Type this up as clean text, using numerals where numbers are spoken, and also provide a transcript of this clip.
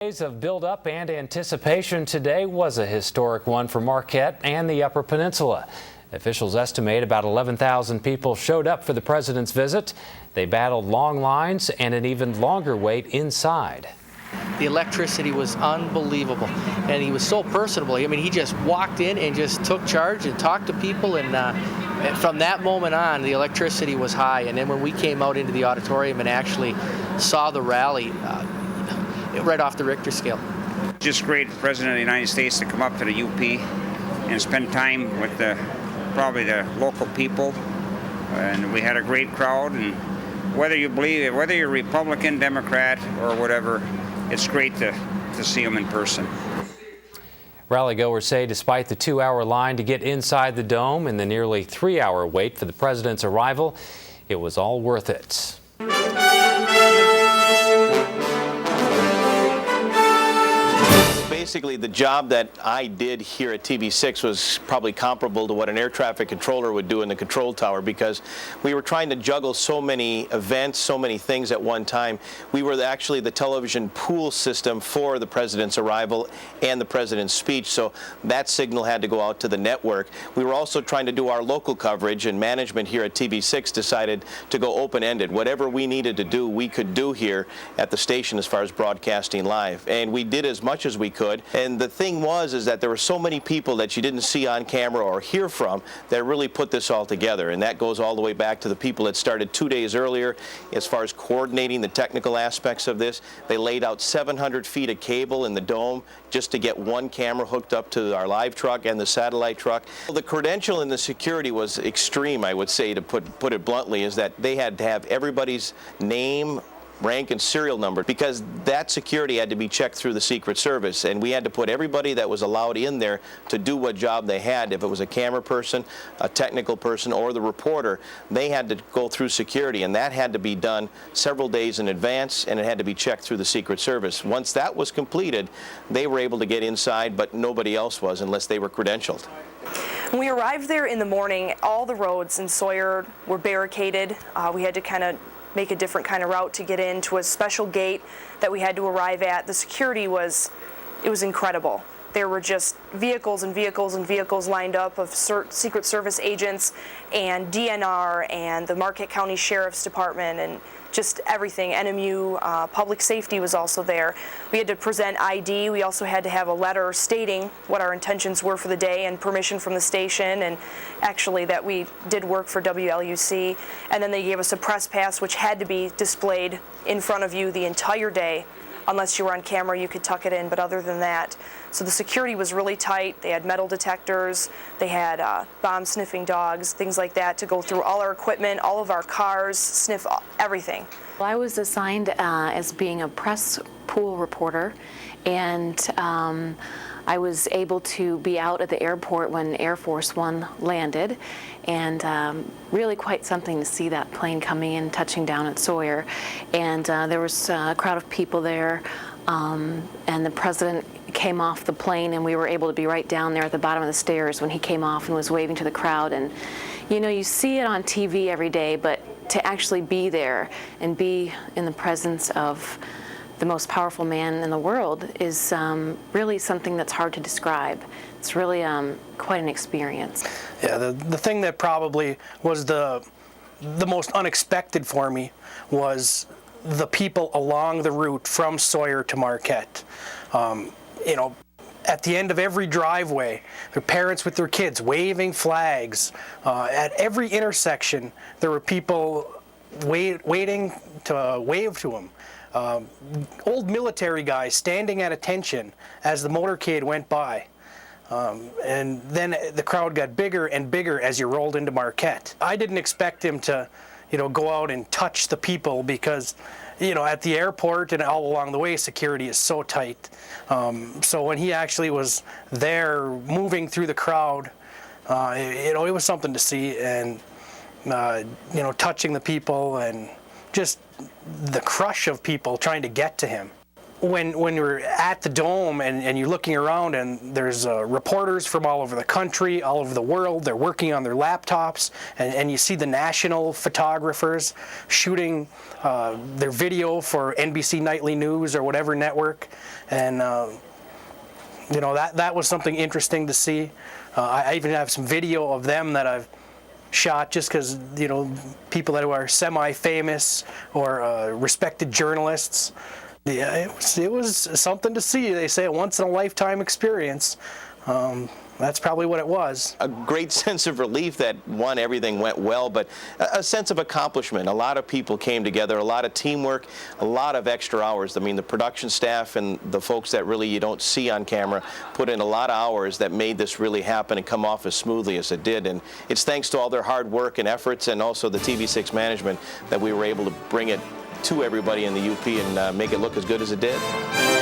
Days of build-up and anticipation, today was a historic one for Marquette and the Upper Peninsula. Officials estimate about 11,000 people showed up for the president's visit. They battled long lines and an even longer wait inside. The electricity was unbelievable, and he was so personable. I mean, he just walked in and just took charge and talked to people, and from that moment on, the electricity was high. And then when we came out into the auditorium and actually saw the rally, right off the Richter scale. Just great, President of the United States, to come up to the UP and spend time with probably the local people, and we had a great crowd. And whether you're Republican, Democrat, or whatever, it's great to see them in person. Rally goers say despite the 2-hour line to get inside the dome and the nearly 3-hour wait for the president's arrival, it was all worth it. Basically, the job that I did here at TV6 was probably comparable to what an air traffic controller would do in the control tower, because we were trying to juggle so many events, so many things at one time. We were actually the television pool system for the president's arrival and the president's speech, so that signal had to go out to the network. We were also trying to do our local coverage, and management here at TV6 decided to go open-ended. Whatever we needed to do, we could do here at the station as far as broadcasting live, and we did as much as we could. And the thing is that there were so many people that you didn't see on camera or hear from that really put this all together. And that goes all the way back to the people that started 2 days earlier as far as coordinating the technical aspects of this. They laid out 700 feet of cable in the dome just to get one camera hooked up to our live truck and the satellite truck. The credential and the security was extreme, I would say, to put it bluntly, is that they had to have everybody's name, rank, and serial number, because that security had to be checked through the Secret Service, and we had to put everybody that was allowed in there to do what job they had. If it was a camera person, a technical person, or the reporter, they had to go through security, and that had to be done several days in advance, and it had to be checked through the Secret Service. Once that was completed, they were able to get inside, but nobody else was unless they were credentialed. When we arrived there in the morning, all the roads in Sawyer were barricaded. We had to kind of make a different kind of route to get into a special gate that we had to arrive at. The security was incredible. There were just vehicles and vehicles and vehicles lined up of Secret Service agents and DNR and the Marquette County Sheriff's Department and just everything. NMU, Public Safety was also there. We had to present ID. We also had to have a letter stating what our intentions were for the day and permission from the station, and actually that we did work for WLUC. And then they gave us a press pass, which had to be displayed in front of you the entire day. Unless you were on camera, you could tuck it in, but other than that. So the security was really tight. They had metal detectors, they had bomb-sniffing dogs, things like that, to go through all our equipment, all of our cars, sniff everything. Well, I was assigned as being a press pool reporter, and I was able to be out at the airport when Air Force One landed, and really quite something to see that plane coming in, touching down at Sawyer. And there was a crowd of people there, and the president came off the plane, and we were able to be right down there at the bottom of the stairs when he came off and was waving to the crowd. And you know, you see it on TV every day, but to actually be there and be in the presence of the most powerful man in the world is really something that's hard to describe. It's really quite an experience. Yeah, the thing that probably was the most unexpected for me was the people along the route from Sawyer to Marquette. You know, at the end of every driveway, their parents with their kids waving flags. At every intersection, there were people waiting to wave to them. Old military guys standing at attention as the motorcade went by. And then the crowd got bigger and bigger as you rolled into Marquette. I didn't expect him to, go out and touch the people because, at the airport and all along the way, security is so tight. So when he actually was there moving through the crowd, it was something to see, and, touching the people and just the crush of people trying to get to him. when you're at the Dome and you're looking around and there's reporters from all over the country, all over the world, they're working on their laptops, and you see the national photographers shooting their video for NBC Nightly News or whatever network, and you know, that was something interesting to see. I even have some video of them that I've shot just because, you know, people that are semi-famous or respected journalists. Yeah, it was something to see. They say a once-in-a-lifetime experience. That's probably what it was. A great sense of relief that, one, everything went well, but a sense of accomplishment. A lot of people came together, a lot of teamwork, a lot of extra hours. I mean, the production staff and the folks that really you don't see on camera put in a lot of hours that made this really happen and come off as smoothly as it did. And it's thanks to all their hard work and efforts, and also the TV6 management, that we were able to bring it to everybody in the UP and make it look as good as it did.